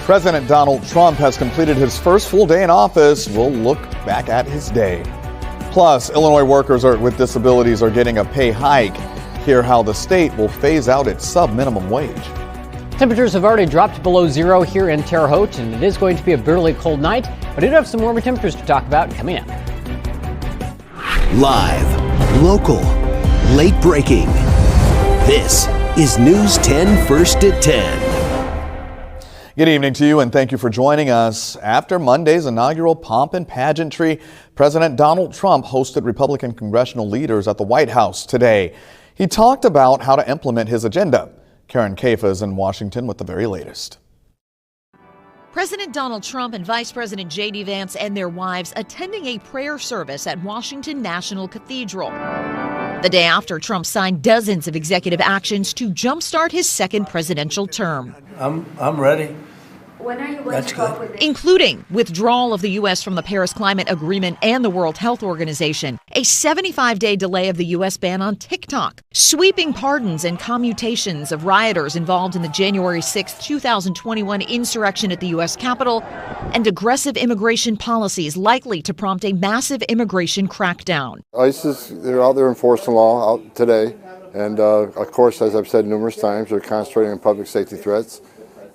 President Donald Trump has completed his first full day in office. We'll look back at his day. Plus, Illinois workers with disabilities are getting a pay hike. Hear how the state will phase out its sub-minimum wage. Temperatures have already dropped below zero here in Terre Haute, and it is going to be a bitterly cold night. But I do have some warmer temperatures to talk about coming up. Live, local, late breaking. This is News 10 First at 10. Good evening to you, and thank you for joining us. After Monday's inaugural pomp and pageantry, President Donald Trump hosted Republican congressional leaders at the White House today. He talked about how to implement his agenda. Karen Kaifa is in Washington with the very latest. President Donald Trump and Vice President J.D. Vance and their wives attending a prayer service at Washington National Cathedral. The day after Trump signed dozens of executive actions to jumpstart his second presidential term. I'm ready. When are you going to talk with it? Including withdrawal of the U.S. from the Paris Climate Agreement and the World Health Organization, a 75-day delay of the U.S. ban on TikTok, sweeping pardons and commutations of rioters involved in the January 6, 2021 insurrection at the U.S. Capitol, and aggressive immigration policies likely to prompt a massive immigration crackdown. ICE they're out there enforcing law out today, and of course, as I've said numerous times, they're concentrating on public safety threats.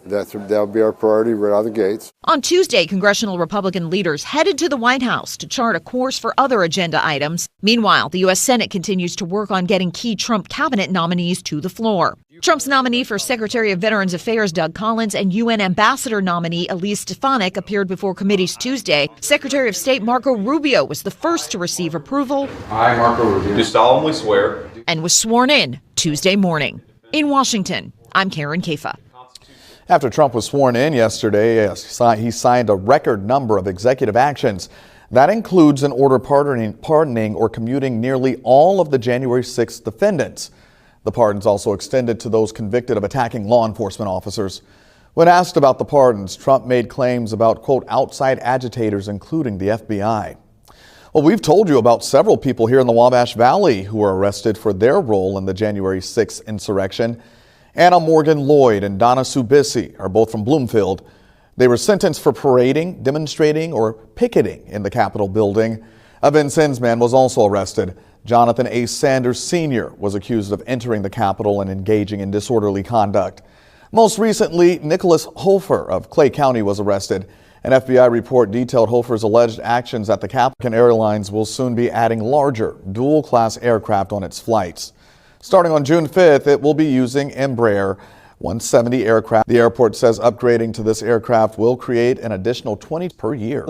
That'll be our priority right out of the gates. On Tuesday, congressional Republican leaders headed to the White House to chart a course for other agenda items. Meanwhile, the U.S. Senate continues to work on getting key Trump cabinet nominees to the floor. Trump's nominee for Secretary of Veterans Affairs, Doug Collins, and UN Ambassador nominee Elise Stefanik appeared before committees Tuesday. Secretary of State Marco Rubio was the first to receive approval. I, Marco Rubio, do solemnly swear. And was sworn in Tuesday morning. In Washington, I'm Karen Kaifa. After Trump was sworn in yesterday, he signed a record number of executive actions. That includes an order pardoning or commuting nearly all of the January 6th defendants. The pardons also extended to those convicted of attacking law enforcement officers. When asked about the pardons, Trump made claims about, quote, outside agitators, including the FBI. Well, we've told you about several people here in the Wabash Valley who were arrested for their role in the January 6th insurrection. Anna Morgan Lloyd and Donna Subisi are both from Bloomfield. They were sentenced for parading, demonstrating, or picketing in the Capitol building. A Vincennes man was also arrested. Jonathan A. Sanders Sr. was accused of entering the Capitol and engaging in disorderly conduct. Most recently, Nicholas Hofer of Clay County was arrested. An FBI report detailed Hofer's alleged actions at the Capitol. Airlines will soon be adding larger, dual-class aircraft on its flights. Starting on June 5th, it will be using Embraer 170 aircraft. The airport says upgrading to this aircraft will create an additional 20 per year.